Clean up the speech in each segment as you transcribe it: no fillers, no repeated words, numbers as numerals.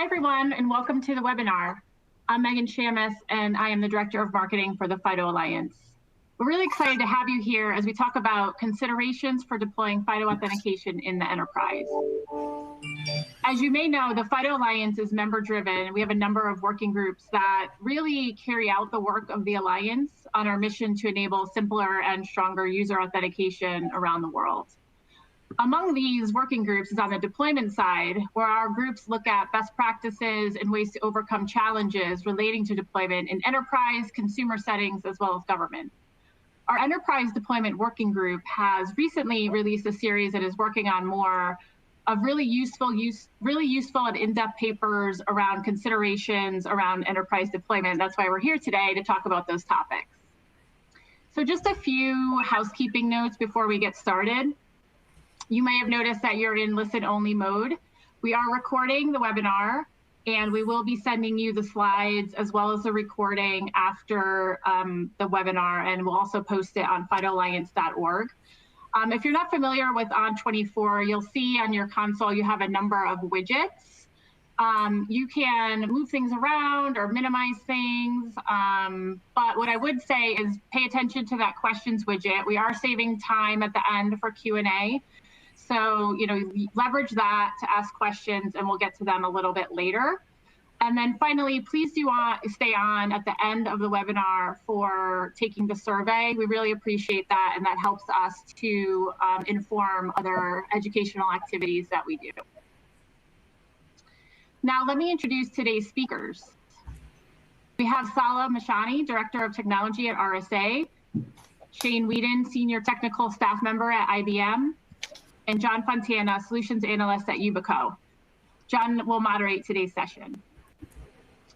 everyone, and welcome to the webinar. I'm Megan Shamus, and I am the Director of Marketing for the FIDO Alliance. We're really excited to have you here as we talk about considerations for deploying FIDO authentication in the enterprise. As you may know, the FIDO Alliance is member-driven. We have a number of working groups that really carry out the work of the Alliance on our mission to enable simpler and stronger user authentication around the world. Among these working groups is on the deployment side, where our groups look at best practices and ways to overcome challenges relating to deployment in enterprise, consumer settings, as well as government. Our enterprise deployment working group has recently released a series that is working on more of really useful and in-depth papers around considerations around enterprise deployment. That's why we're here today to talk about those topics. So just a few housekeeping notes before we get started. You may have noticed that you're in listen-only mode. We are recording the webinar, and we will be sending you the slides as well as the recording after the webinar, and we'll also post it on fidoalliance.org. If you're not familiar with On24, you'll see on your console you have a number of widgets. You can move things around or minimize things, but what I would say is pay attention to that questions widget. We are saving time at the end for Q&A. So, leverage that to ask questions, and we'll get to them a little bit later. And then finally, please do stay on at the end of the webinar for taking the survey. We really appreciate that, and that helps us to inform other educational activities that we do. Now, let me introduce today's speakers. We have Sala Mashani, Director of Technology at RSA, Shane Whedon, Senior Technical Staff Member at IBM, and John Fontana, Solutions Analyst at Yubico. John will moderate today's session.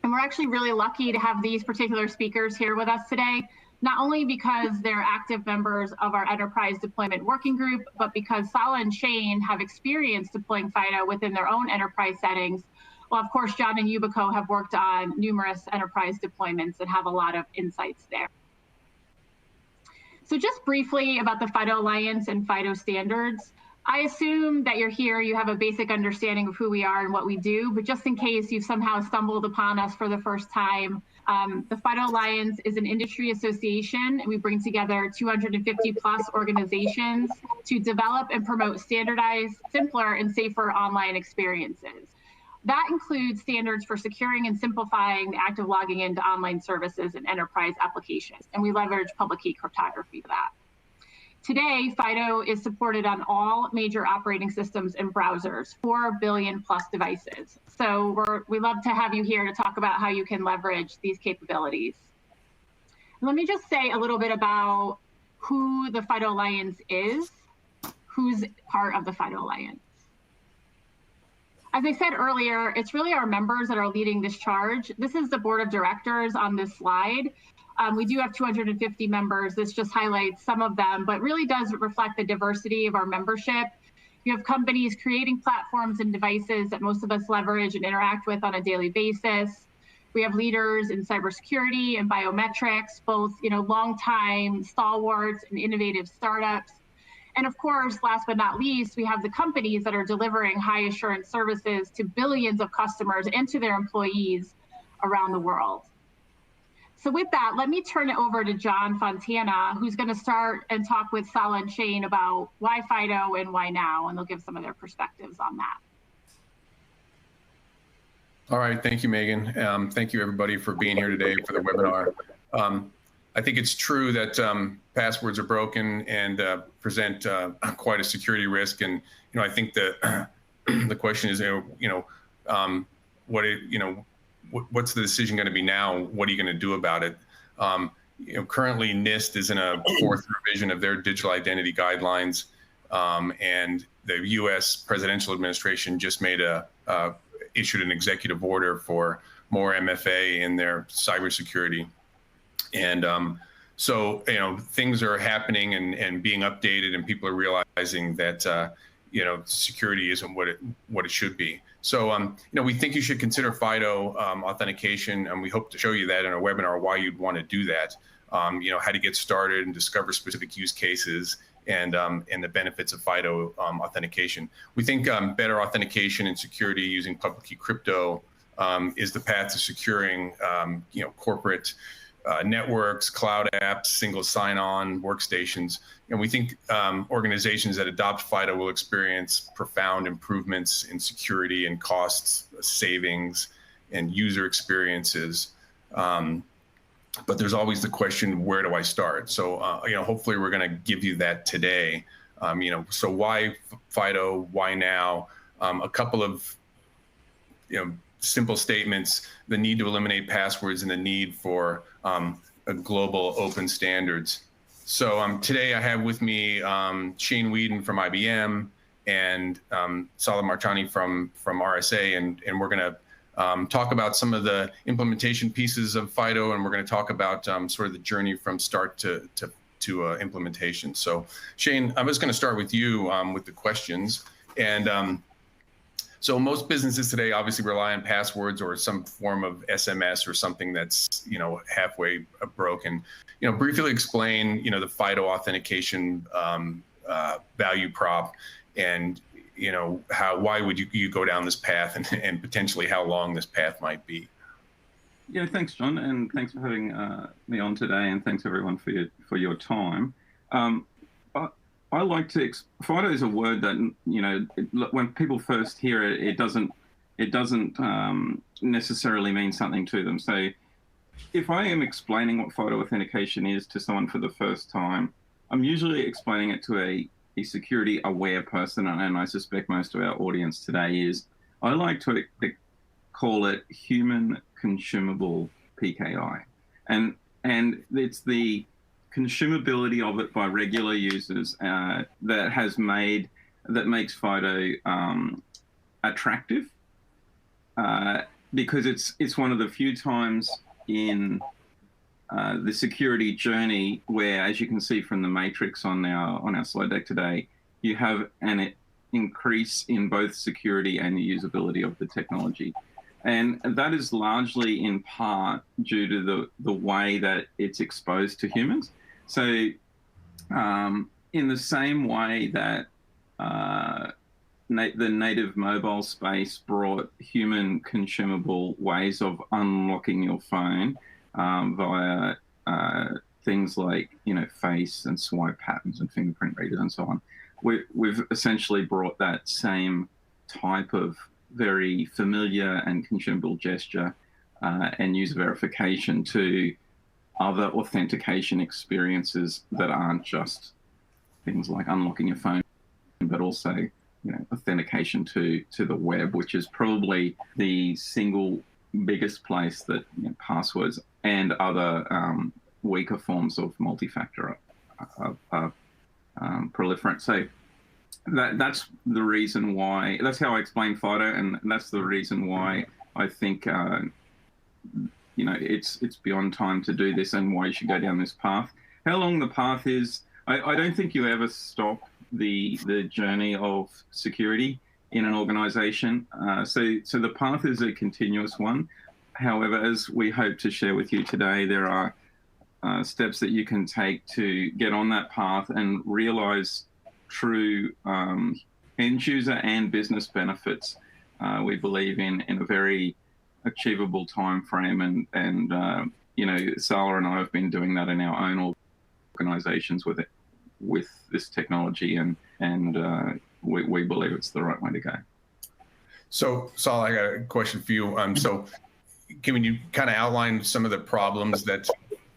And we're actually really lucky to have these particular speakers here with us today, not only because they're active members of our Enterprise Deployment Working Group, but because Sala and Shane have experience deploying FIDO within their own enterprise settings. Well, of course, John and Yubico have worked on numerous enterprise deployments and have a lot of insights there. So just briefly about the FIDO Alliance and FIDO standards. I assume that you're here, you have a basic understanding of who we are and what we do, but just in case you've somehow stumbled upon us for the first time, the FIDO Alliance is an industry association, and we bring together 250 plus organizations to develop and promote standardized, simpler, and safer online experiences. That includes standards for securing and simplifying the act of logging into online services and enterprise applications, and we leverage public key cryptography for that. Today, FIDO is supported on all major operating systems and browsers, 4 billion plus devices. So we love to have you here to talk about how you can leverage these capabilities. Let me just say a little bit about who the FIDO Alliance is, who's part of the FIDO Alliance. As I said earlier, it's really our members that are leading this charge. This is the board of directors on this slide. We do have 250 members. This just highlights some of them, but really does reflect the diversity of our membership. You have companies creating platforms and devices that most of us leverage and interact with on a daily basis. We have leaders in cybersecurity and biometrics, both long-time stalwarts and innovative startups. And of course, last but not least, we have the companies that are delivering high assurance services to billions of customers and to their employees around the world. So with that, let me turn it over to John Fontana, who's going to start and talk with Sala and Shane about why FIDO and why now, and they'll give some of their perspectives on that. All right, thank you, Megan. Thank you, everybody, for being here today for the webinar. I think it's true that passwords are broken and present quite a security risk, and I think that the question is, what's the decision going to be now? What are you going to do about it? Currently, NIST is in a 4th revision of their digital identity guidelines, and the U.S. presidential administration just issued an executive order for more MFA in their cybersecurity. And so things are happening and being updated, and people are realizing that security isn't what it should be. So we think you should consider FIDO authentication, and we hope to show you that in our webinar why you'd want to do that. How to get started and discover specific use cases and the benefits of FIDO authentication. We think better authentication and security using public key crypto is the path to securing, corporate networks, cloud apps, single sign-on, workstations. And we think organizations that adopt FIDO will experience profound improvements in security and costs savings and user experiences. But there's always the question, where do I start? So, hopefully we're going to give you that today. So why FIDO? Why now? A couple of, simple statements: the need to eliminate passwords and the need for a global open standards. So today I have with me Shane Whedon from IBM and Salah Marchani from RSA, and we're going to talk about some of the implementation pieces of FIDO, and we're going to talk about sort of the journey from start to implementation. So Shane, I'm just going to start with you with the questions. And so most businesses today obviously rely on passwords or some form of SMS or something that's halfway broken. Briefly explain the FIDO authentication value prop, and why would you go down this path, and potentially how long this path might be. Yeah, thanks, John, and thanks for having me on today, and thanks everyone for your time. I like to FIDO is a word that when people first hear it, it doesn't necessarily mean something to them. So if I am explaining what FIDO authentication is to someone for the first time, I'm usually explaining it to a security aware person, and I suspect most of our audience today is. I like to call it human consumable PKI, and it's the consumability of it by regular users that makes FIDO attractive, because it's one of the few times in the security journey where, as you can see from the matrix on our slide deck today, you have an increase in both security and the usability of the technology. And that is largely in part due to the way that it's exposed to humans. So in the same way that the native mobile space brought human consumable ways of unlocking your phone via things like face and swipe patterns and fingerprint readers and so on, we've essentially brought that same type of very familiar and consumable gesture and user verification to other authentication experiences that aren't just things like unlocking your phone, but also authentication to the web, which is probably the single biggest place that passwords and other weaker forms of multi-factor proliferate. So that's the reason why. That's how I explain FIDO, and that's the reason why I think it's beyond time to do this, and why you should go down this path. How long the path is, I don't think you ever stop the journey of security in an organization. So the path is a continuous one. However, as we hope to share with you today, there are steps that you can take to get on that path and realize true end user and business benefits. We believe in a very achievable time frame, and Salah and I have been doing that in our own organizations with this technology, and we believe it's the right way to go. So Salah, I got a question for you. So can you kind of outline some of the problems that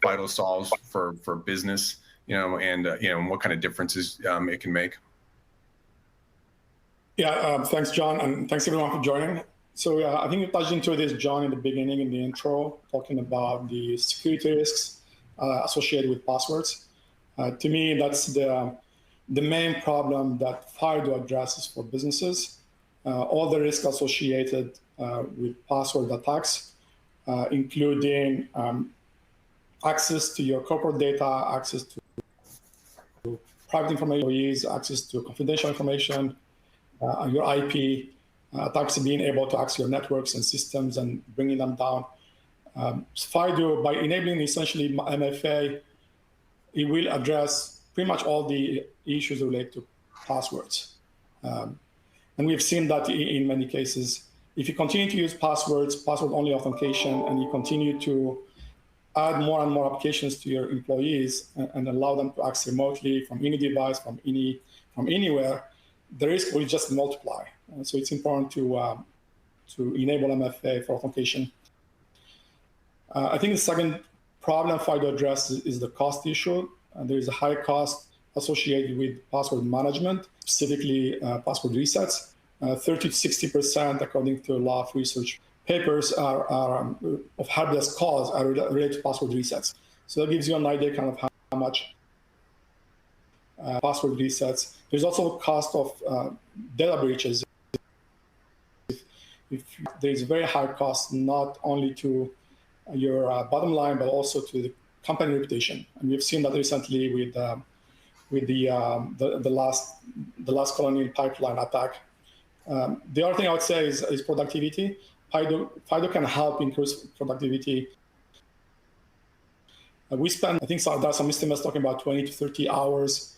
FIDO solves for business, and what kind of differences it can make? Yeah, thanks, John, and thanks everyone for joining. So I think you touched into this, John, in the beginning, in the intro, talking about the security risks associated with passwords. To me, that's the main problem that FIDO addresses for businesses. All the risks associated with password attacks, including access to your corporate data, access to private information, access to confidential information, your IP, attacks being able to access your networks and systems and bringing them down. FIDO, by enabling essentially MFA, it will address pretty much all the issues related to passwords. And we've seen that in many cases. If you continue to use passwords, password-only authentication, and you continue to add more and more applications to your employees and allow them to access remotely from any device, from anywhere, the risk will just multiply. So it's important to enable MFA for authentication. I think the second problem FIDO addresses is the cost issue. There is a high cost associated with password management, specifically password resets. 30 to 60%, according to a lot of research papers, of helpdesk calls are related to password resets. So that gives you an idea kind of how much password resets. There's also a cost of data breaches. If there's a very high cost, not only to your bottom line, but also to the company reputation. And we've seen that recently with the last Colonial Pipeline attack. The other thing I would say is productivity. FIDO can help increase productivity. We spend, I think there are some estimates talking about 20 to 30 hours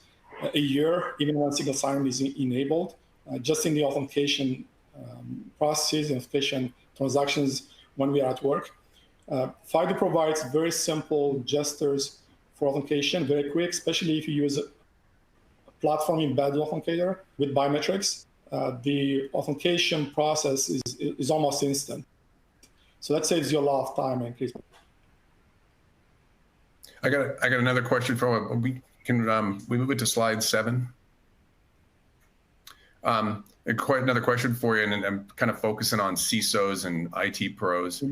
a year, even when single sign-on is enabled, just in the authentication processes, authentication transactions when we are at work. FIDO provides very simple gestures for authentication, very quick, especially if you use a platform embedded authenticator with biometrics. The authentication process is almost instant. So that saves you a lot of time and increase. I got another question for we move it to slide 7. Another question for you, and I'm kind of focusing on CISOs and IT pros.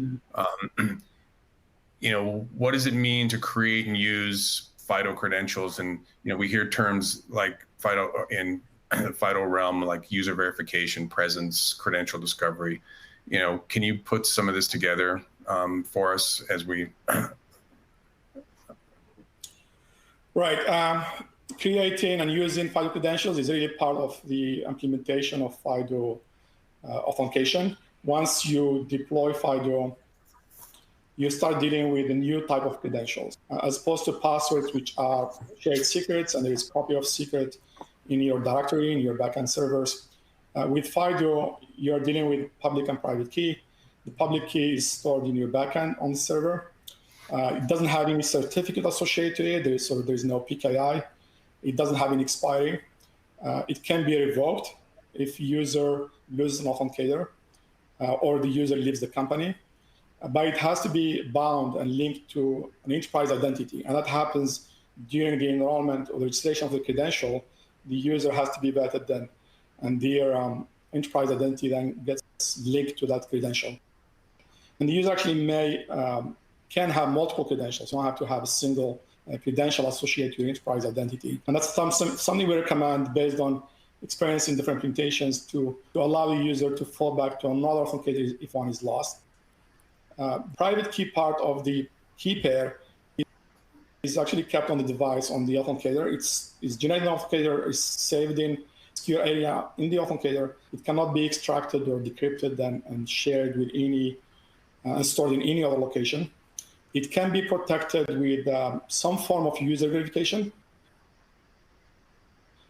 What does it mean to create and use FIDO credentials? And we hear terms like FIDO in the FIDO realm, like user verification, presence, credential discovery. Can you put some of this together for us as we? Right. Creating and using FIDO credentials is really part of the implementation of FIDO authentication. Once you deploy FIDO, you start dealing with a new type of credentials, as opposed to passwords, which are shared secrets, and there is a copy of secret in your directory, in your backend servers. With FIDO, you're dealing with public and private key. The public key is stored in your backend on the server. It doesn't have any certificate associated to it, so there's no PKI. It doesn't have any expiry. It can be revoked if user loses an authenticator or the user leaves the company. But it has to be bound and linked to an enterprise identity. And that happens during the enrollment or the registration of the credential. The user has to be vetted then, and their enterprise identity then gets linked to that credential. And the user actually can have multiple credentials. You don't have to have a single credential associated with enterprise identity. And that's something we recommend based on experience in different implementations to allow the user to fall back to another authenticator if one is lost. Private key part of the key pair is actually kept on the device on the authenticator. It's generated authenticator, is saved in secure area in the authenticator. It cannot be extracted or decrypted and shared with any and stored in any other location. It can be protected with some form of user verification.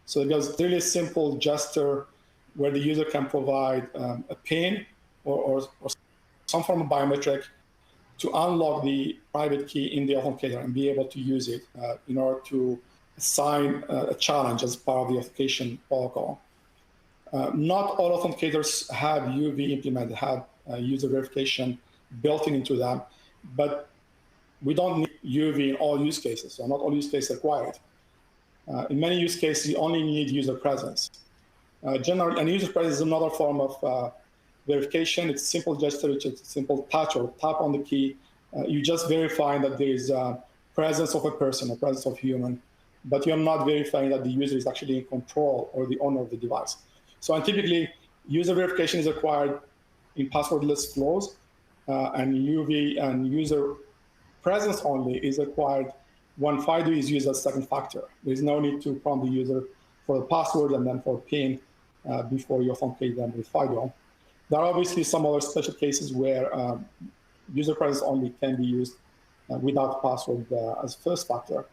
So it does really simple gesture where the user can provide a PIN or some form of biometric to unlock the private key in the authenticator and be able to use it in order to assign a challenge as part of the authentication protocol. Not all authenticators have UV implemented, have user verification built into them, but we don't need UV in all use cases, so not all use cases require it. In many use cases, you only need user presence. Generally, and user presence is another form of verification. It's simple gesture, it's a simple touch or tap on the key. You just verify that there is a presence of a person, a presence of human, but you're not verifying that the user is actually in control or the owner of the device. So typically, user verification is required in passwordless flows, and UV and user presence only is required when FIDO is used as second factor. There's no need to prompt the user for the password and then for PIN before you authenticate them with FIDO. There are obviously some other special cases where user presence only can be used without password as first factor.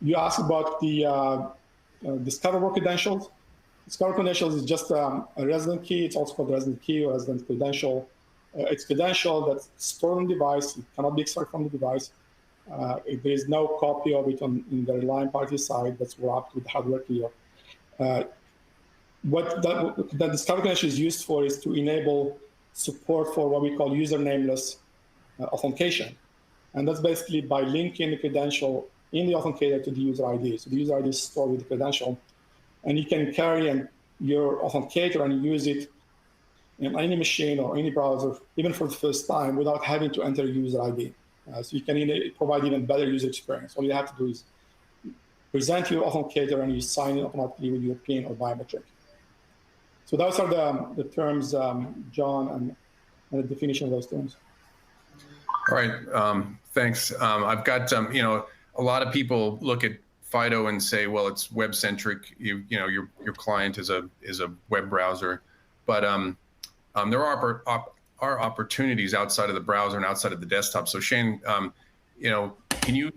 You asked about the discoverable credentials. Discover credentials is just a resident key. It's also called resident key or resident credential. It's credential that's stored on the device. It cannot be extracted from the device. If there is no copy of it in the relying party side, that's wrapped with hardware key. What the Discover credential is used for is to enable support for what we call user nameless authentication. And that's basically by linking the credential in the authenticator to the user ID. So the user ID is stored with the credential, and you can carry your authenticator and use it in any machine or any browser, even for the first time, without having to enter user ID. So you can provide even better user experience. All you have to do is present your authenticator and you sign it automatically with your PIN or biometric. So those are the terms, John, and the definition of those terms. All right, thanks. I've got, a lot of people look at FIDO and say, well, it's webcentric. Your client is a web browser, but there are opportunities outside of the browser and outside of the desktop. So Shane, can you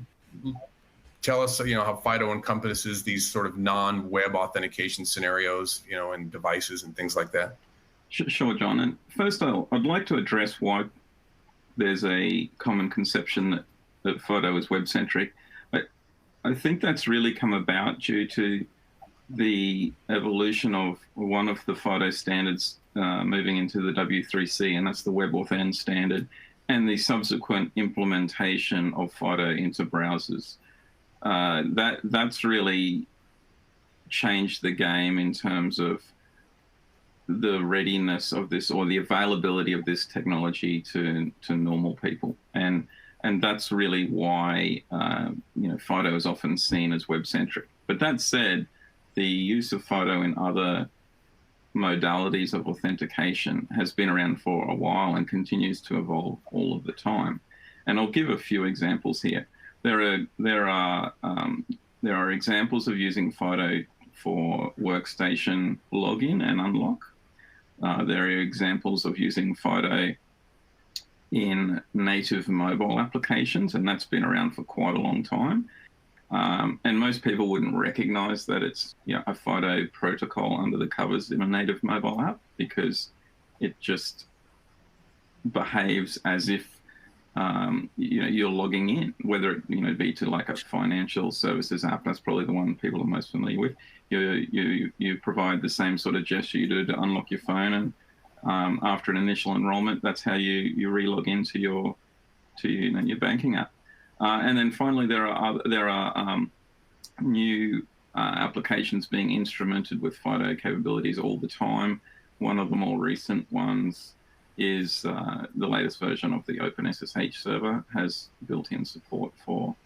tell us, how FIDO encompasses these sort of non-web authentication scenarios, and devices and things like that? Sure, John. And first, I'd like to address why there's a common conception that FIDO is web-centric. I think that's really come about due to the evolution of one of the FIDO standards moving into the W3C, and that's the WebAuthn standard, and the subsequent implementation of FIDO into browsers. That's really changed the game in terms of the readiness of this or the availability of this technology to normal people. And that's really why FIDO is often seen as web-centric. But that said, the use of FIDO in other modalities of authentication has been around for a while and continues to evolve all of the time. And I'll give a few examples here. There are examples of using FIDO for workstation login and unlock. There are examples of using FIDO in native mobile applications, and that's been around for quite a long time. And most people wouldn't recognize that it's a FIDO protocol under the covers in a native mobile app, because it just behaves as if you're logging in, whether it be to like a financial services app. That's probably the one people are most familiar with. You provide the same sort of gesture you do to unlock your phone, and after an initial enrollment, that's how you re-log into your banking app. And then finally, there are new applications being instrumented with FIDO capabilities all the time. One of the more recent ones is the latest version of the OpenSSH server has built-in support for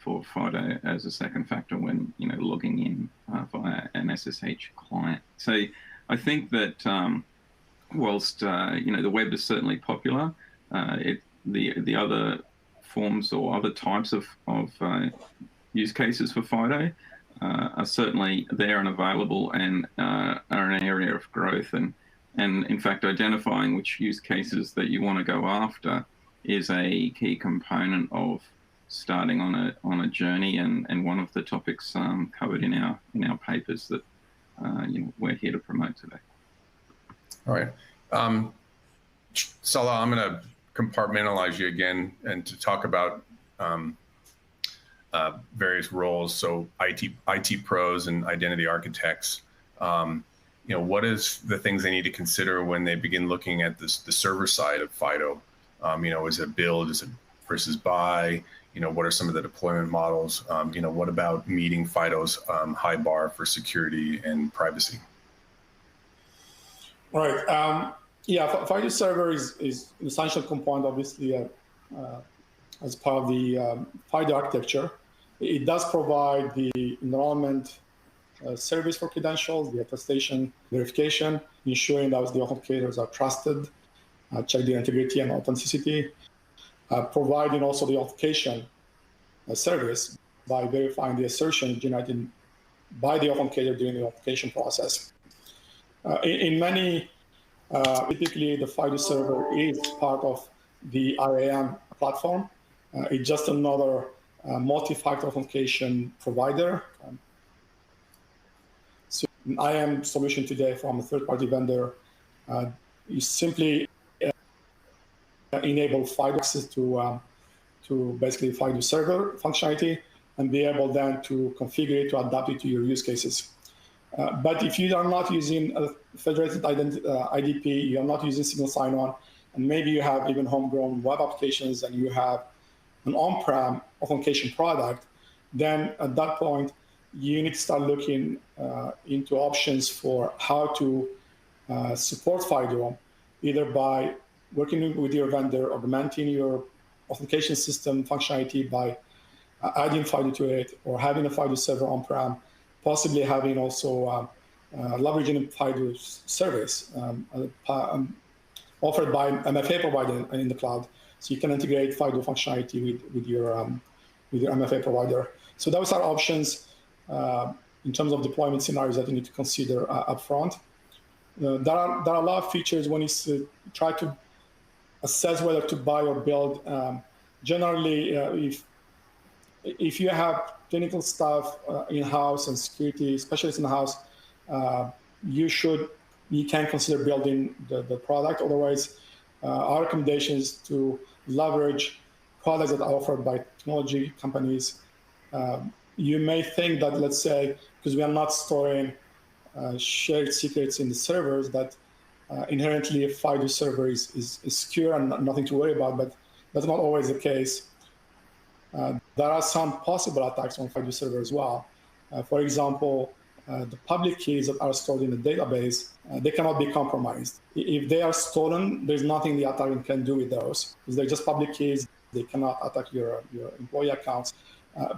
FIDO as a second factor when logging in via an SSH client. So I think that whilst the web is certainly popular, the other forms or other types of use cases for FIDO are certainly there and available and are an area of growth. And in fact, identifying which use cases that you want to go after is a key component of starting on a journey, and one of the topics covered in our papers that we're here to promote today. All right, Salah, I'm going to compartmentalize you again and to talk about various roles. So IT pros and identity architects. What is the things they need to consider when they begin looking at the server side of FIDO? Is it build, is it versus buy? What are some of the deployment models? What about meeting FIDO's high bar for security and privacy? All right. FIDO server is an essential component, obviously, as part of the FIDO architecture. It does provide the enrollment service for credentials, the attestation verification, ensuring that the authenticators are trusted, check their integrity and authenticity, providing also the authentication service by verifying the assertion generated by the authenticator during the authentication process. In many, typically the FIDO server is part of the IAM platform. It's just another multi-factor authentication provider. IAM solution today from a third-party vendor, you simply enable FIDO access to basically FIDO server functionality and be able then to configure it to adapt it to your use cases. But if you are not using a federated IDP, you are not using single sign-on, and maybe you have even homegrown web applications and you have an on-prem authentication product, then at that point, you need to start looking into options for how to support FIDO, either by working with your vendor, augmenting your authentication system functionality by adding FIDO to it, or having a FIDO server on-prem, possibly having also leveraging a FIDO service offered by MFA provider in the cloud, so you can integrate FIDO functionality with your MFA provider. So those are options in terms of deployment scenarios that you need to consider upfront. There are a lot of features when you try to assess whether to buy or build. Generally, if you have clinical staff in-house and security specialists in-house, you can consider building the product. Otherwise, our recommendation is to leverage products that are offered by technology companies. You may think that, let's say, because we are not storing shared secrets in the servers, that inherently a FIDO server is secure and nothing to worry about, but that's not always the case. There are some possible attacks on FIDO server as well. For example, the public keys that are stored in the database, they cannot be compromised. If they are stolen, there's nothing the attacker can do with those, because they're just public keys. They cannot attack your employee accounts.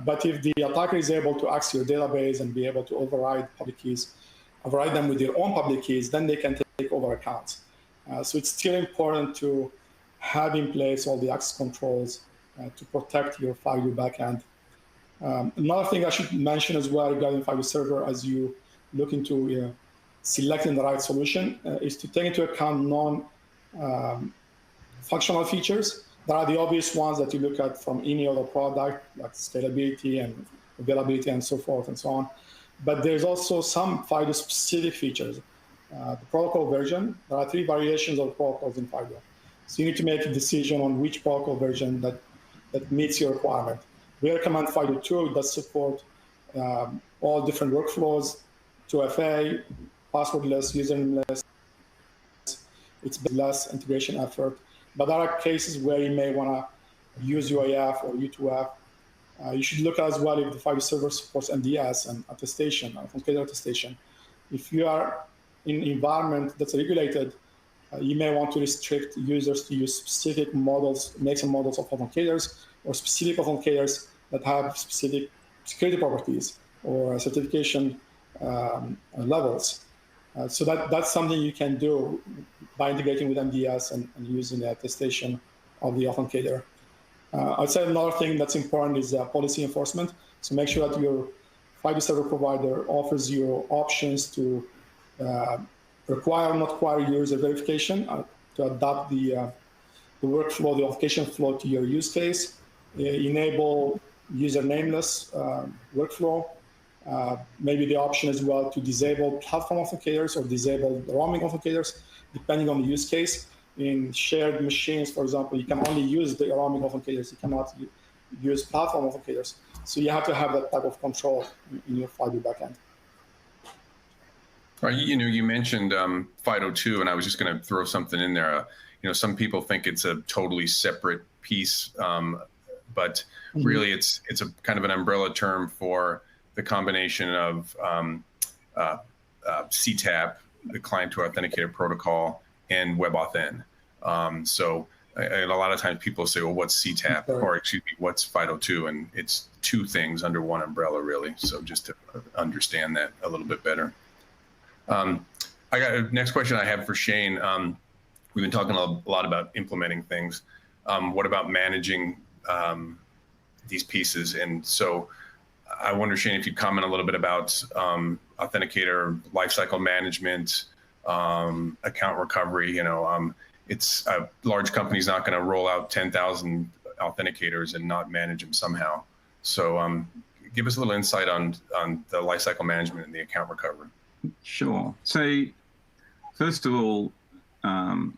But if the attacker is able to access your database and be able to override public keys, override them with their own public keys, then they can take over accounts. So it's still important to have in place all the access controls to protect your FIDO backend. Another thing I should mention as well regarding FIDO server, as you look into selecting the right solution, is to take into account non-functional features. There are the obvious ones that you look at from any other product, like scalability and availability and so forth and so on. But there's also some FIDO specific features. The protocol version, there are 3 variations of protocols in FIDO. So you need to make a decision on which protocol version that meets your requirement. We recommend FIDO 2 that support all different workflows, 2FA, passwordless, usernameless. It's less integration effort. But there are cases where you may want to use UAF or U2F. You should look as well if the FIDO server supports MDS and attestation, authenticator attestation. If you are in an environment that's regulated, you may want to restrict users to use specific models, makes and models of authenticators, or specific authenticators that have specific security properties or certification levels. So that's something you can do by integrating with MDS and using the attestation of the authenticator. I'd say another thing that's important is policy enforcement. So make sure that your FIDO server provider offers you options to require or not require user verification to adapt the workflow, the authentication flow to your use case, enable user nameless workflow, maybe the option as well to disable platform authenticators or disable roaming authenticators, depending on the use case. In shared machines, for example, you can only use the roaming authenticators. You cannot use platform authenticators. So you have to have that type of control in your FIDO backend. Right, you mentioned FIDO 2, and I was just going to throw something in there. Some people think it's a totally separate piece, but really it's a kind of an umbrella term for the combination of CTAP, the client to authenticator protocol, and WebAuthn. So a lot of times people say, well, what's CTAP? Or excuse me, what's FIDO 2? And it's 2 things under one umbrella, really. So just to understand that a little bit better. I got a next question I have for Shane. We've been talking a lot about implementing things. What about managing these pieces? And so I wonder, Shane, if you'd comment a little bit about authenticator lifecycle management, account recovery. It's a large company's not going to roll out 10,000 authenticators and not manage them somehow. So give us a little insight on the lifecycle management and the account recovery. Sure. So first of all,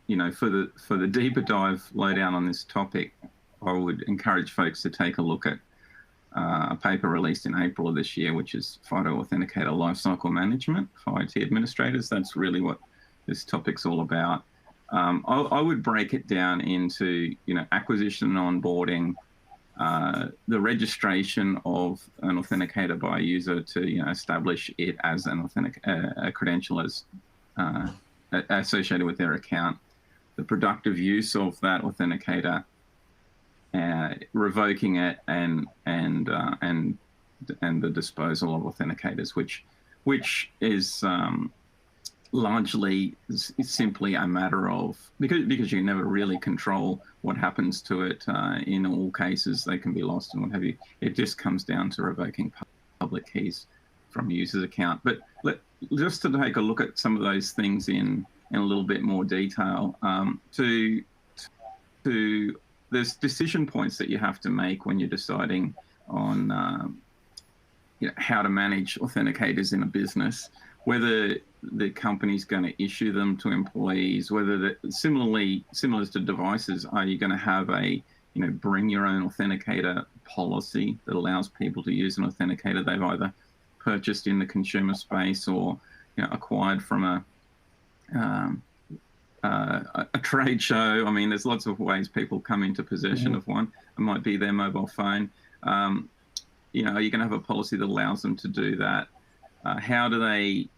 you know, for the deeper dive lowdown on this topic, I would encourage folks to take a look at a paper released in April of this year, which is FIDO Authenticator Lifecycle Management for IT administrators. That's really what this topic's all about. I would break it down into, you know, acquisition and onboarding, the registration of an authenticator by a user to, you know, establish it as an a credential as associated with their account, the productive use of that authenticator, revoking it, and the disposal of authenticators, which is largely simply a matter of, because you never really control what happens to it. In all cases, they can be lost and what have you. It just comes down to revoking public keys from user's account. But just to take a look at some of those things in a little bit more detail, there's decision points that you have to make when you're deciding on you know, how to manage authenticators in a business, whether the company's going to issue them to employees, whether similar to devices, are you going to have a, you know, bring your own authenticator policy that allows people to use an authenticator they've either purchased in the consumer space or, you know, acquired from a trade show. I mean, there's lots of ways people come into possession of one. It might be their mobile phone. You know, are you going to have a policy that allows them to do that? How do they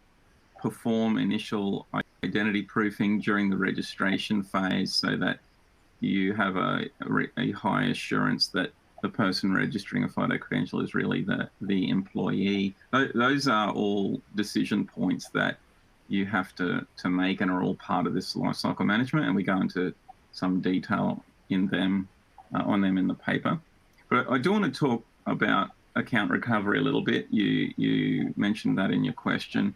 perform initial identity proofing during the registration phase so that you have a high assurance that the person registering a FIDO credential is really the employee? Those are all decision points that you have to make and are all part of this lifecycle management, and we go into some detail in them on them in the paper. But I do want to talk about account recovery a little bit. You mentioned that in your question.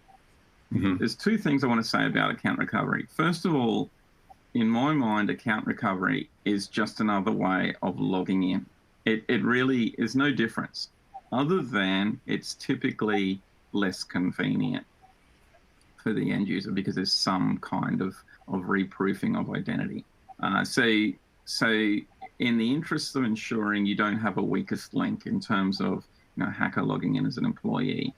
There's two things I want to say about account recovery. First of all, in my mind, account recovery is just another way of logging in. It really is no difference, other than it's typically less convenient for the end user because there's some kind of reproofing of identity. So in the interest of ensuring you don't have a weakest link in terms of, you know, hacker logging in as an employee,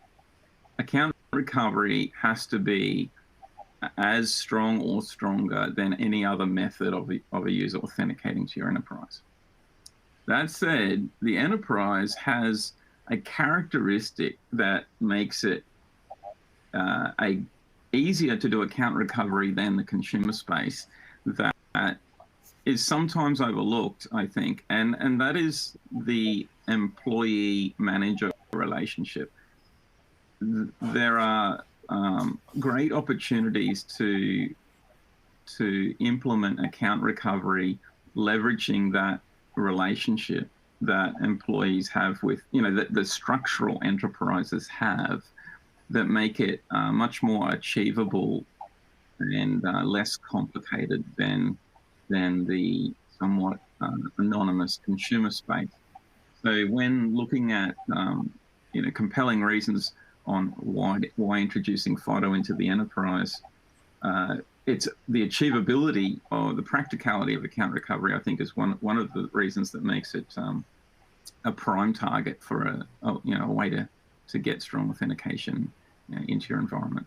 account recovery has to be as strong or stronger than any other method of a user authenticating to your enterprise. That said, the enterprise has a characteristic that makes it easier to do account recovery than the consumer space that is sometimes overlooked, I think, and that is the employee-manager relationship. There are great opportunities to implement account recovery, leveraging that relationship that employees have with, you know, that the structural enterprises have, that make it much more achievable and less complicated than the somewhat anonymous consumer space. So when looking at you know, compelling reasons on why introducing FIDO into the enterprise, it's the achievability or the practicality of account recovery, I think, is one of the reasons that makes it a prime target for a way to get strong authentication, you know, into your environment.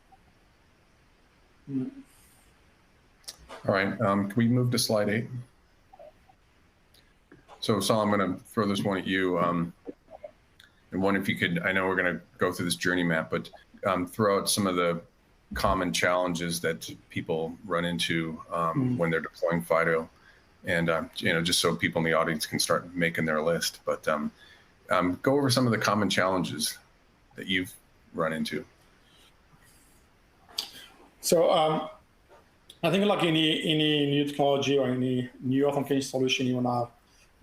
All right, can we move to slide 8? So Sal, I'm going to throw this one at you. And one, if you could, I know we're going to go through this journey map, but throw out some of the common challenges that people run into when they're deploying FIDO, and you know, just so people in the audience can start making their list. But go over some of the common challenges that you've run into. So I think like any new technology or any new authentication solution you want to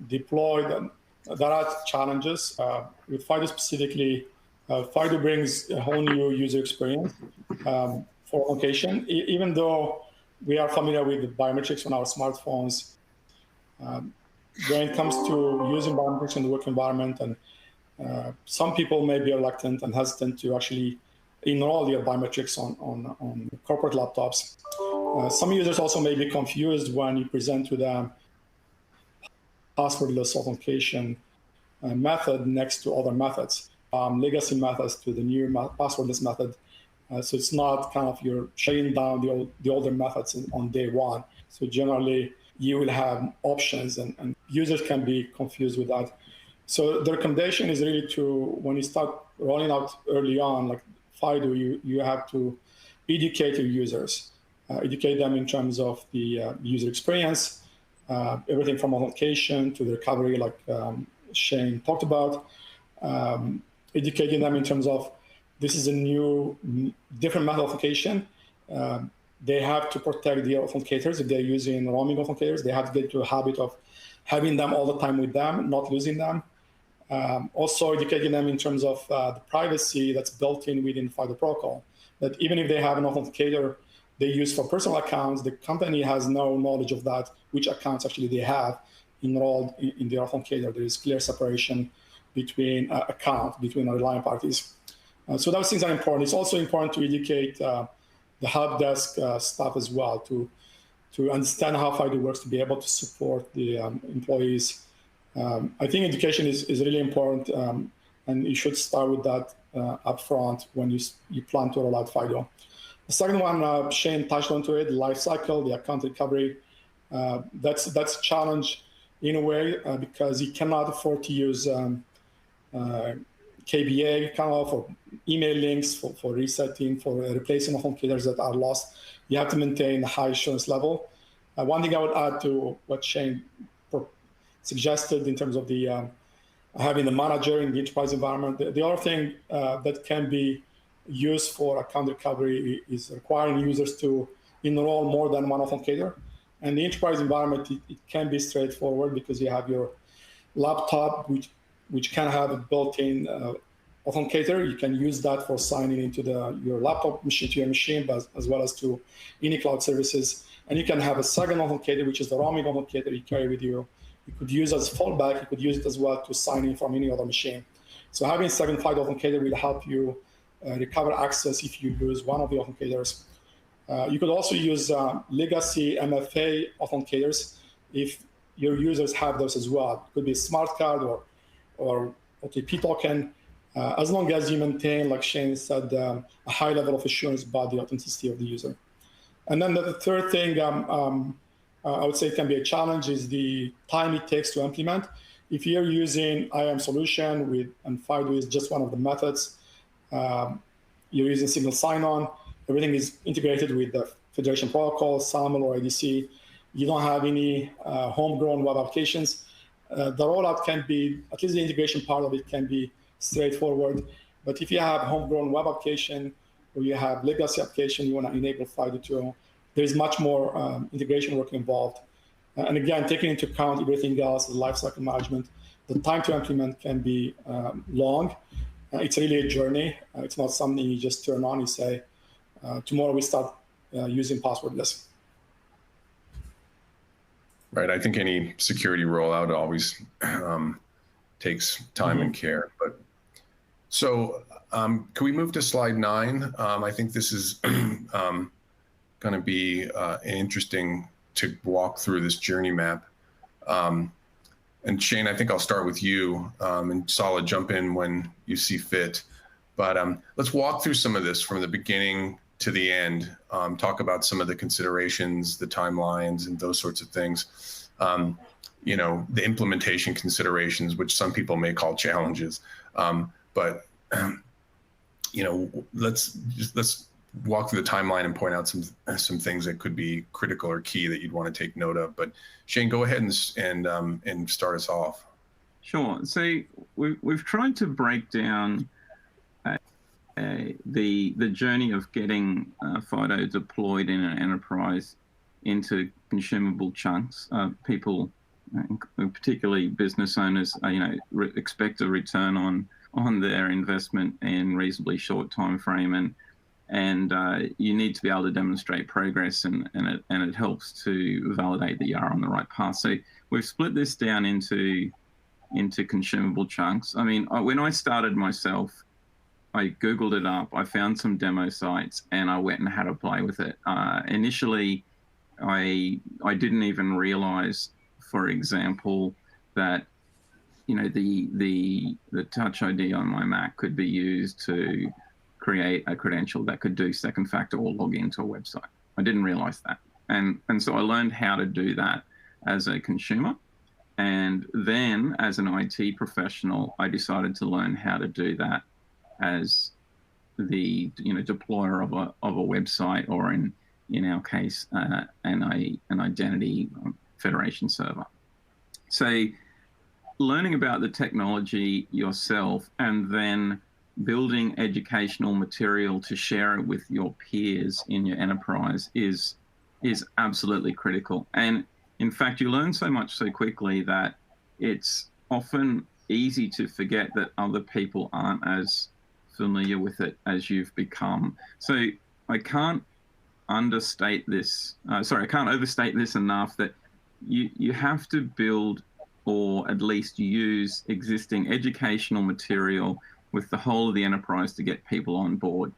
deploy, there are challenges. With FIDO specifically, FIDO brings a whole new user experience for authentication. Even though we are familiar with the biometrics on our smartphones, when it comes to using biometrics in the work environment, and some people may be reluctant and hesitant to actually enroll their biometrics on corporate laptops. Some users also may be confused when you present to them passwordless authentication method next to other methods, legacy methods to the new passwordless method. So it's not kind of you're shutting down the older methods on day one. So generally, you will have options, and users can be confused with that. So the recommendation is really to, when you start rolling out early on, like FIDO, you have to educate your users, educate them in terms of the user experience, everything from authentication to the recovery, like Shane talked about, educating them in terms of this is a new, different method of authentication. They have to protect their authenticators. If they're using roaming authenticators, they have to get to a habit of having them all the time with them, not losing them. Also educating them in terms of the privacy that's built in within FIDO protocol, that even if they have an authenticator they use for personal accounts, the company has no knowledge of that, which accounts actually they have enrolled in their authenticator. There is clear separation between between relying parties. So those things are important. It's also important to educate the help desk staff as well to understand how FIDO works, to be able to support the employees. I think education is really important, and you should start with that up front when you plan to roll out FIDO. The second one, Shane touched onto it, the life cycle, the account recovery. That's a challenge in a way because you cannot afford to use KBA kind of for email links, for resetting, for replacing authenticators that are lost. You have to maintain a high assurance level. One thing I would add to what Shane suggested in terms of the having the manager in the enterprise environment. The other thing that can be used for account recovery is requiring users to enroll more than one authenticator. And the enterprise environment, it can be straightforward because you have your laptop, which can have a built-in authenticator. You can use that for signing into your laptop machine to your machine, but as well as to any cloud services. And you can have a second authenticator, which is the roaming authenticator you carry with you. You could use as fallback. You could use it as well to sign in from any other machine. So having a second FIDO authenticator will help you recover access if you lose one of the authenticators. You could also use legacy MFA authenticators if your users have those as well. It could be a smart card or OTP token, as long as you maintain, like Shane said, a high level of assurance about the authenticity of the user. And then the third thing I would say can be a challenge is the time it takes to implement. If you're using IAM solution and FIDO is just one of the methods, you're using single sign-on, everything is integrated with the Federation Protocol, SAML or ADC. You don't have any homegrown web applications. The rollout can be, at least the integration part of it can be straightforward. But if you have homegrown web application or you have legacy application, you want to enable FIDO too, there's much more integration work involved. And again, taking into account everything else, the lifecycle management, the time to implement can be long. It's really a journey. It's not something you just turn on and say, tomorrow we start using passwordless. Right. I think any security rollout always takes time and care. But so can we move to slide 9? I think this is going to be interesting to walk through this journey map. And Shane, I think I'll start with you, and Solid, jump in when you see fit. But let's walk through some of this from the beginning to the end, talk about some of the considerations, the timelines, and those sorts of things. You know, the implementation considerations, which some people may call challenges. But you know, let's walk through the timeline and point out some things that could be critical or key that you'd want to take note of. But Shane, go ahead and start us off. Sure. So we've tried to break down the journey of getting FIDO deployed in an enterprise into consumable chunks. People, particularly business owners, expect a return on their investment in reasonably short time frame, and you need to be able to demonstrate progress, and it helps to validate that you are on the right path. So we've split this down into consumable chunks. I mean, when I started myself, Googled it up, I found some demo sites, and I went and had a play with it. Initially, I didn't even realize, for example, that the Touch ID on my Mac could be used to create a credential that could do second factor or log into a website. I didn't realize that. And so I learned how to do that as a consumer. And then as an IT professional, I decided to learn how to do that as the deployer of a website, or in our case, an identity federation server. So learning about the technology yourself and then building educational material to share it with your peers in your enterprise is absolutely critical. And in fact, you learn so much so quickly that it's often easy to forget that other people aren't as familiar with it as you've become. So I can't understate this. I can't overstate this enough, that you have to build, or at least use, existing educational material with the whole of the enterprise to get people on board.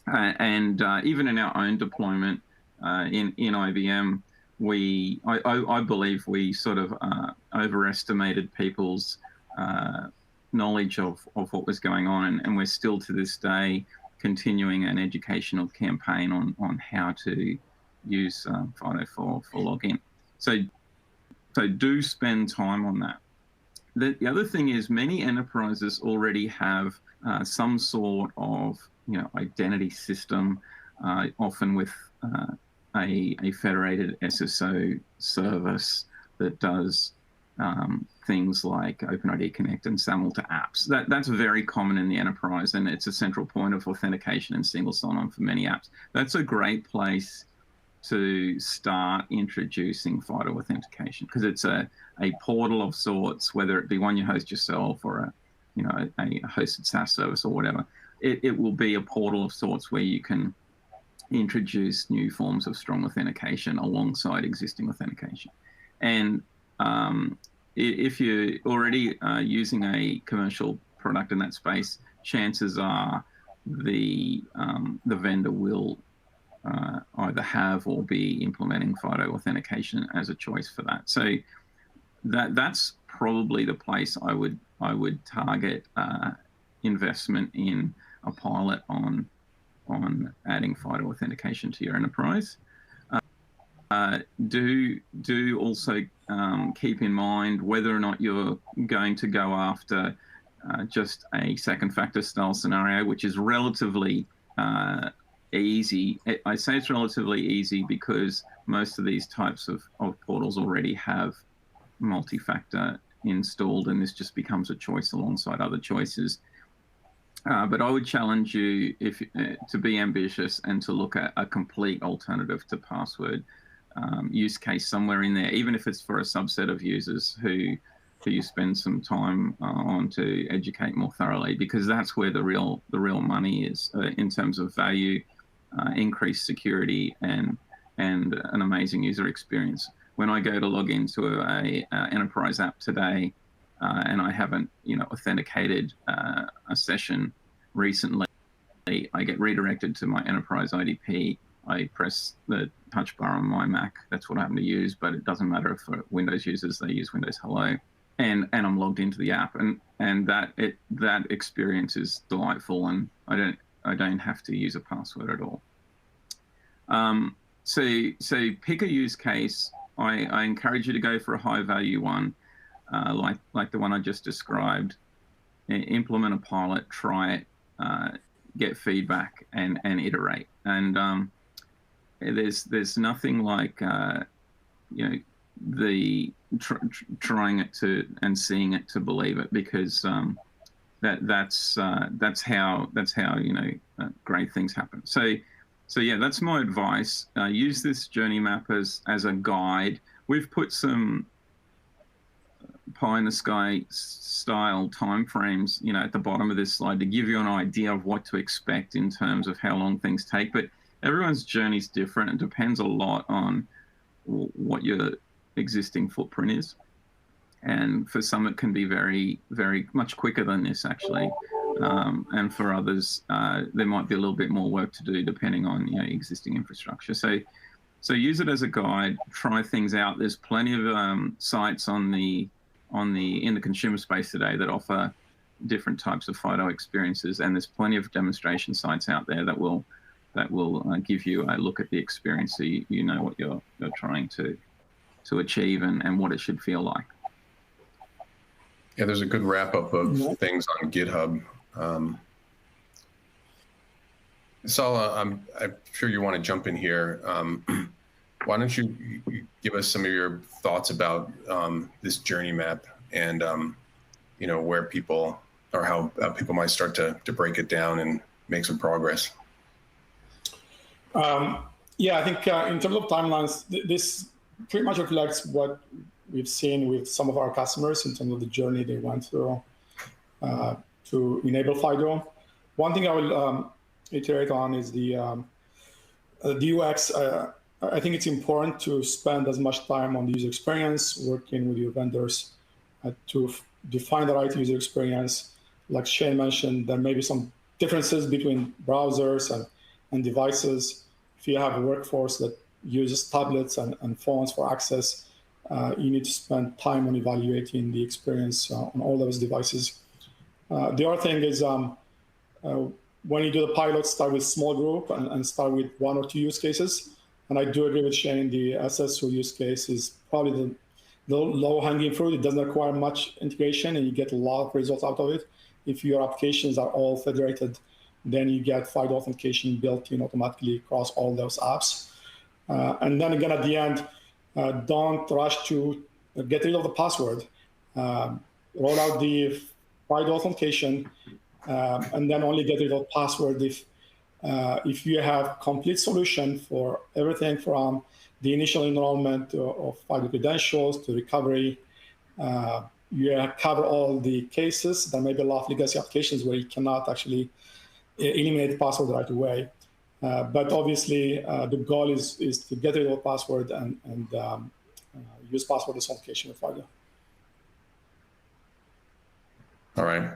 And even in our own deployment in IBM, I believe we sort of overestimated people's knowledge of what was going on, and we're still to this day continuing an educational campaign on how to use FIDO for login. So do spend time on that. The other thing is, many enterprises already have some sort of identity system, often with a federated SSO service that does things like OpenID Connect and SAML to apps. That's very common in the enterprise, and it's a central point of authentication and single sign-on for many apps. That's a great place to start introducing FIDO authentication, because it's a portal of sorts, whether it be one you host yourself or a hosted SaaS service or whatever. It will be a portal of sorts where you can introduce new forms of strong authentication alongside existing authentication. And if you're already using a commercial product in that space, chances are the vendor will either have or be implementing FIDO authentication as a choice for that. So that's probably the place I would target investment in a pilot on adding FIDO authentication to your enterprise. Do also keep in mind whether or not you're going to go after just a second factor style scenario, which is relatively easy. I say it's relatively easy because most of these types of portals already have multi-factor installed, and this just becomes a choice alongside other choices. But I would challenge you to be ambitious and to look at a complete alternative to password use case somewhere in there, even if it's for a subset of users who you spend some time on to educate more thoroughly, because that's where the real money is in terms of value, increased security, and an amazing user experience. When I go to log into a enterprise app today, and I haven't authenticated a session recently, I get redirected to my enterprise IDP. I press the touch bar on my Mac. That's what I happen to use, but it doesn't matter for Windows users. They use Windows Hello, and I'm logged into the app, and that experience is delightful, and I don't have to use a password at all. So pick a use case. I encourage you to go for a high value one, like the one I just described. Implement a pilot, try it, get feedback, and iterate. And there's nothing like trying it to and seeing it to believe it, because that's how great things happen. So yeah, that's my advice. Use this journey map as a guide. We've put some pie in the sky style timeframes, at the bottom of this slide to give you an idea of what to expect in terms of how long things take. But everyone's journey is different. It depends a lot on what your existing footprint is. And for some, it can be very, very much quicker than this, actually. and for others, there might be a little bit more work to do depending on existing infrastructure. So use it as a guide. Try things out. There's plenty of sites in the consumer space today that offer different types of FIDO experiences, and there's plenty of demonstration sites out there that will give you a look at the experience, so you know what you're trying to achieve and what it should feel like. Yeah, there's a good wrap up of things on GitHub. Sala, I'm sure you want to jump in here. Why don't you give us some of your thoughts about this journey map and where people, or how people might start to break it down and make some progress? Yeah, I think in terms of timelines, this pretty much reflects what we've seen with some of our customers in terms of the journey they went through to enable FIDO. One thing I will iterate on is the UX. I think it's important to spend as much time on the user experience, working with your vendors to define the right user experience. Like Shane mentioned, there may be some differences between browsers and devices. If you have a workforce that uses tablets and phones for access, you need to spend time on evaluating the experience on all those devices. The other thing is when you do the pilot, start with small group and start with 1 or 2 use cases. And I do agree with Shane, the SSO use case is probably the low-hanging fruit. It doesn't require much integration, and you get a lot of results out of it. If your applications are all federated, then you get FIDO authentication built in automatically across all those apps. And then again, at the end, don't rush to get rid of the password. Roll out the FIDO authentication, and then only get rid of password if you have complete solution for everything from the initial enrollment of FIDO credentials to recovery. You cover all the cases. There may be a lot of legacy applications where you cannot actually eliminate the password right away. But obviously, the goal is to get rid of the password and use passwordless authentication with FIDO. All right.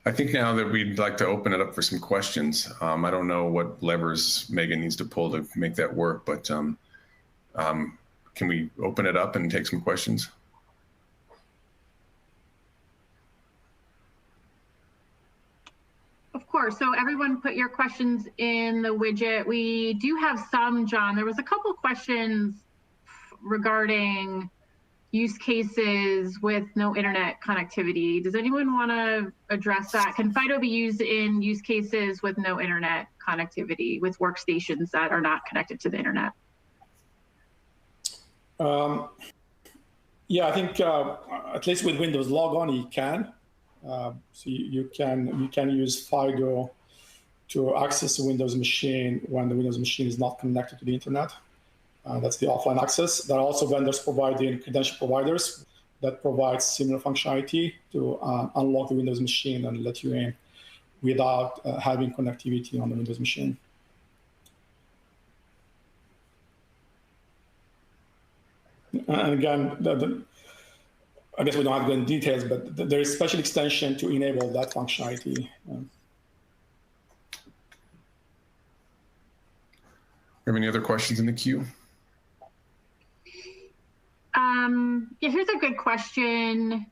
I think now that we'd like to open it up for some questions. I don't know what levers Megan needs to pull to make that work, but can we open it up and take some questions? Of course. So everyone put your questions in the widget. We do have some, John. There was a couple questions regarding use cases with no internet connectivity. Does anyone want to address that? Can FIDO be used in use cases with no internet connectivity, with workstations that are not connected to the internet? Yeah, I think at least with Windows Logon, you can. So you can use FIDO to access a Windows machine when the Windows machine is not connected to the internet. That's the offline access. There are also vendors providing credential providers that provide similar functionality to unlock the Windows machine and let you in without having connectivity on the Windows machine. And again, I guess we don't have to go into details, but there is special extension to enable that functionality. Have any other questions in the queue? Yeah, here's a good question.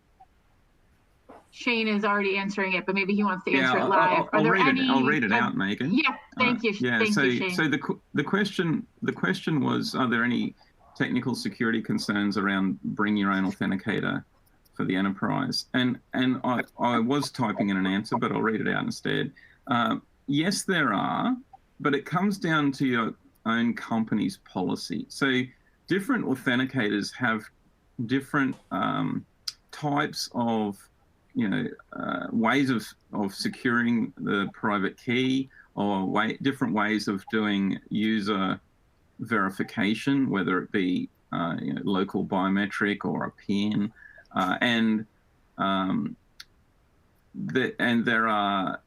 Shane is already answering it, but maybe he wants to answer it live. I'll read it out, Megan. Yeah, thank you. Yeah, thank you, Shane. So the question was, are there any technical security concerns around bring your own authenticator for the enterprise? And I was typing in an answer, but I'll read it out instead. Yes, there are, but it comes down to your own company's policy. So different authenticators have different types of ways of securing the private key, or different ways of doing user verification, whether it be local biometric or a PIN, and there are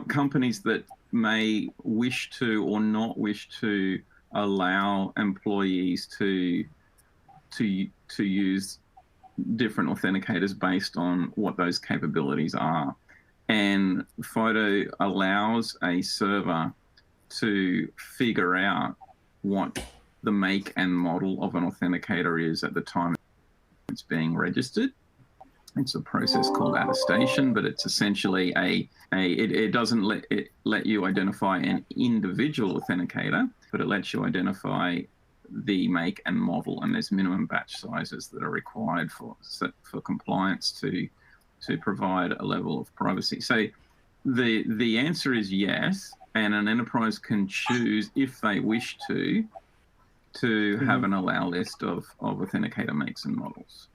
companies that may wish to or not wish to allow employees to use different authenticators based on what those capabilities are. And FIDO allows a server to figure out what the make and model of an authenticator is at the time it's being registered. It's a process called attestation, but it's essentially it doesn't let you identify an individual authenticator, but it lets you identify the make and model, and there's minimum batch sizes that are required for compliance to provide a level of privacy. So the answer is yes, and an enterprise can choose, if they wish to have an allow list of authenticator makes and models.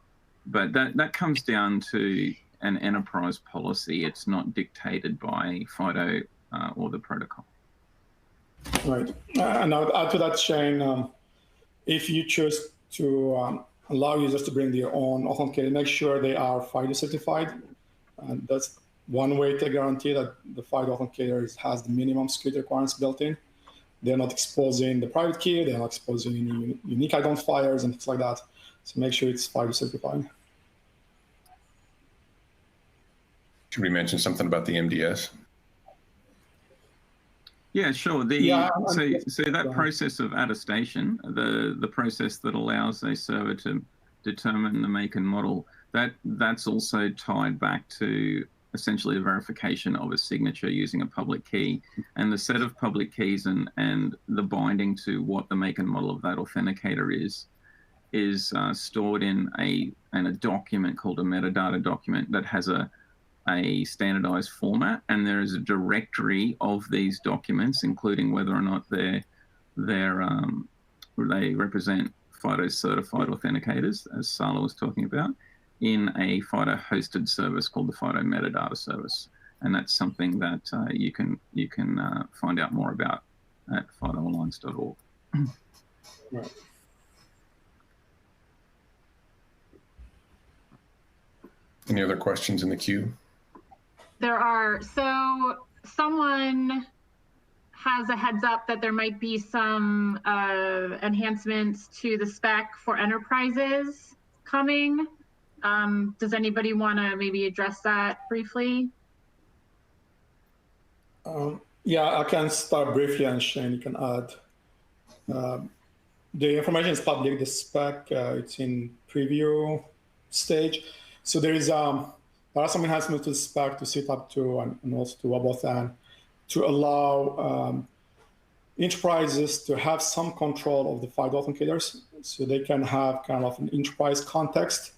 But that comes down to an enterprise policy. It's not dictated by FIDO or the protocol. Right. And I'll add to that, Shane, if you choose to allow users to bring their own authenticator, make sure they are FIDO certified. And that's one way to guarantee that the FIDO authenticator has the minimum security requirements built in. They're not exposing the private key, they're not exposing any unique identifiers and things like that. So make sure it's FIDO certified. Should we mention something about the MDS? Yeah, sure. So that process of attestation, the process that allows a server to determine the make and model, that's also tied back to essentially the verification of a signature using a public key. And the set of public keys and the binding to what the make and model of that authenticator is stored in a document called a metadata document that has a standardized format, and there is a directory of these documents, including whether or not they represent FIDO certified authenticators, as Sala was talking about, in a FIDO hosted service called the FIDO Metadata service. And that's something that you can find out more about at fidoalliance.org. Right. Any other questions in the queue? There are. So someone has a heads up that there might be some enhancements to the spec for enterprises coming. Does anybody want to maybe address that briefly? Yeah, I can start briefly, and Shane, you can add. The information is public, the spec, it's in preview stage. So there are some enhancements to the spec to sit up to and also to WebAuthn to allow enterprises to have some control of the FIDO authenticators. So they can have kind of an enterprise context.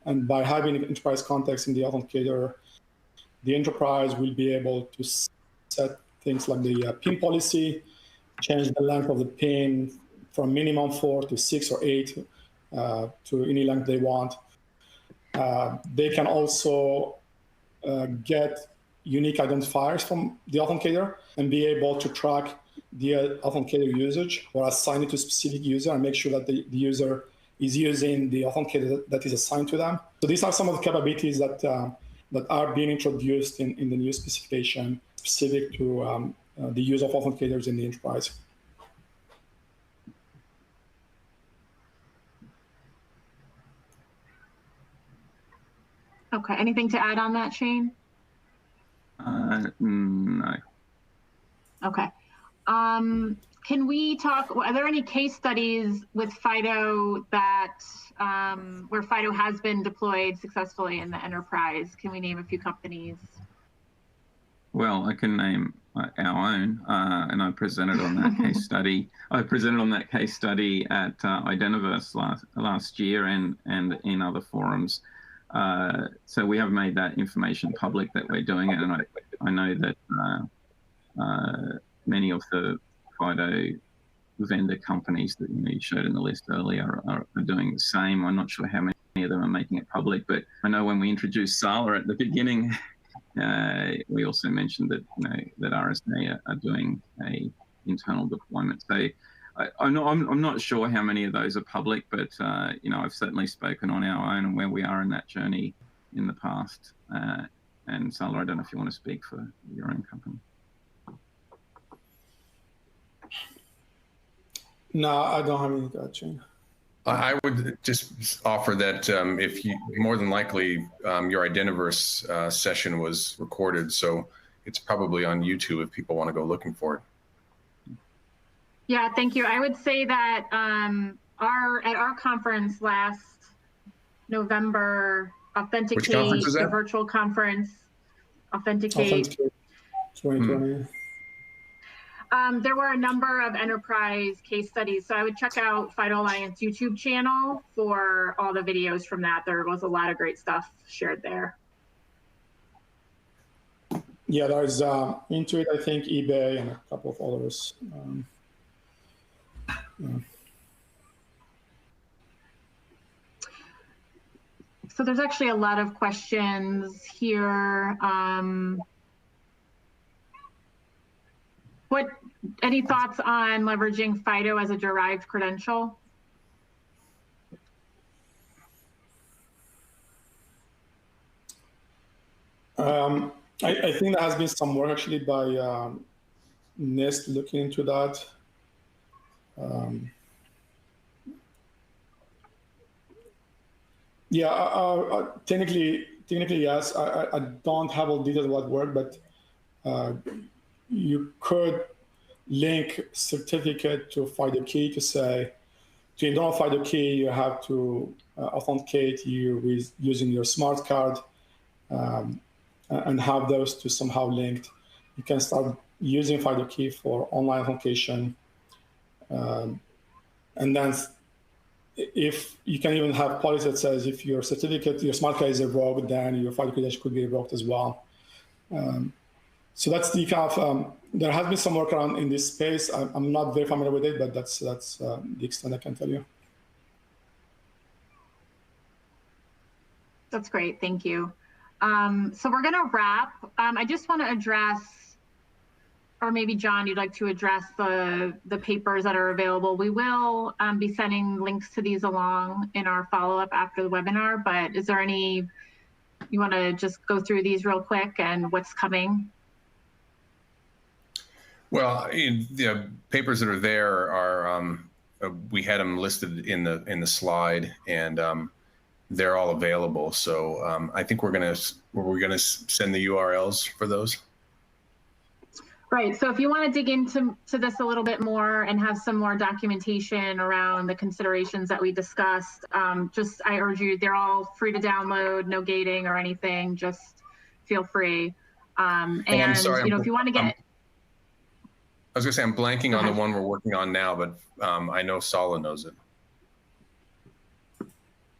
And by having an enterprise context in the authenticator, the enterprise will be able to set things like the PIN policy, change the length of the PIN from minimum 4 to 6 or 8 to any length they want. They can also get unique identifiers from the authenticator and be able to track the authenticator usage or assign it to a specific user and make sure that the user is using the authenticator that is assigned to them. So these are some of the capabilities that are being introduced in the new specification specific to the use of authenticators in the enterprise. Okay, anything to add on that, Shane? No. Okay. Can we talk, are there any case studies with FIDO that, where FIDO has been deployed successfully in the enterprise? Can we name a few companies? Well, I can name our own, and I presented on that case study. I presented on that case study at Identiverse last year and in other forums. So we have made that information public that we're doing it, and I know that many of the FIDO vendor companies that you showed in the list earlier are doing the same. I'm not sure how many of them are making it public, but I know when we introduced Sala at the beginning, we also mentioned that that RSA are doing a internal deployment. So I'm not sure how many of those are public, but I've certainly spoken on our own and where we are in that journey in the past. And Sala, I don't know if you want to speak for your own company. No, I don't have any to add, Shane. I would just offer that if you, more than likely, your Identiverse session was recorded, so it's probably on YouTube if people want to go looking for it. Yeah, thank you. I would say that at our conference last November, Which conference is the that? virtual conference, Authenticate. 2020. There were a number of enterprise case studies, so I would check out FIDO Alliance YouTube channel for all the videos from that. There was a lot of great stuff shared there. Yeah, there's Intuit, I think, eBay, and a couple of others. Yeah. So there's actually a lot of questions here. Any thoughts on leveraging FIDO as a derived credential? I think there has been some work actually by NIST looking into that. Yeah, technically yes. I don't have all details about work, but you could link certificate to FIDO key to say, to install FIDO key, you have to authenticate you with using your smart card, and have those to somehow linked. You can start using FIDO key for online authentication. And then if you can even have policy that says if your certificate, your smart card is revoked, then your FIDO credential could be revoked as well. So that's the kind of, there has been some work around in this space. I'm not very familiar with it, but that's the extent I can tell you. That's great, thank you. So we're gonna wrap. I just wanna address, or maybe John, you'd like to address the papers that are available. We will be sending links to these along in our follow-up after the webinar, but is there any, you wanna just go through these real quick and what's coming? Well, the papers that are there are, we had them listed in the slide, and they're all available. So I think we're gonna send the URLs for those. Right. So if you want to dig into this a little bit more and have some more documentation around the considerations that we discussed, I urge you, they're all free to download, no gating or anything. Just feel free. And I'm sorry, if you want to get. I was gonna say I'm blanking on the one we're working on now, but I know Sala knows it.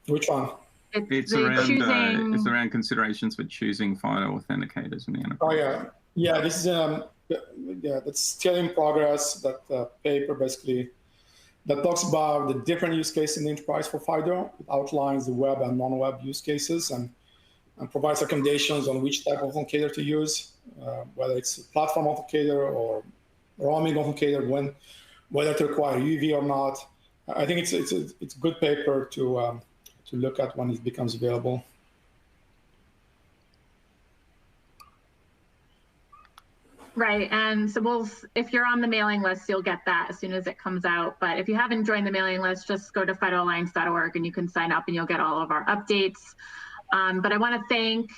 Which one? It's around considerations for choosing FIDO authenticators in the enterprise. Oh yeah, this is that's still in progress. That paper basically that talks about the different use cases in the enterprise for FIDO. It outlines the web and non-web use cases and provides recommendations on which type of authenticator to use, whether it's a platform authenticator or roaming authenticator, whether to require UV or not. I think it's a good paper to look at when it becomes available. Right, and so if you're on the mailing list, you'll get that as soon as it comes out. But if you haven't joined the mailing list, just go to fidoalliance.org and you can sign up and you'll get all of our updates. But I want to thank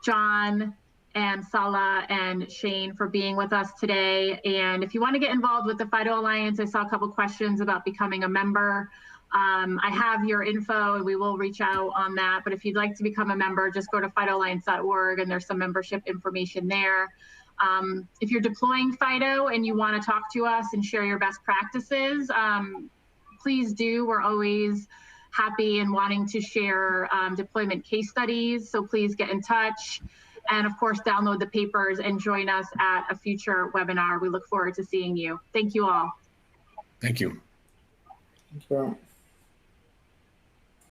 John and Sala and Shane for being with us today. And if you want to get involved with the FIDO Alliance, I saw a couple questions about becoming a member. I have your info and we will reach out on that. But if you'd like to become a member, just go to fidoalliance.org and there's some membership information there. If you're deploying FIDO and you want to talk to us and share your best practices, please do. We're always happy and wanting to share deployment case studies. So please get in touch. And of course, download the papers and join us at a future webinar. We look forward to seeing you. Thank you all. Thank you. Thank you.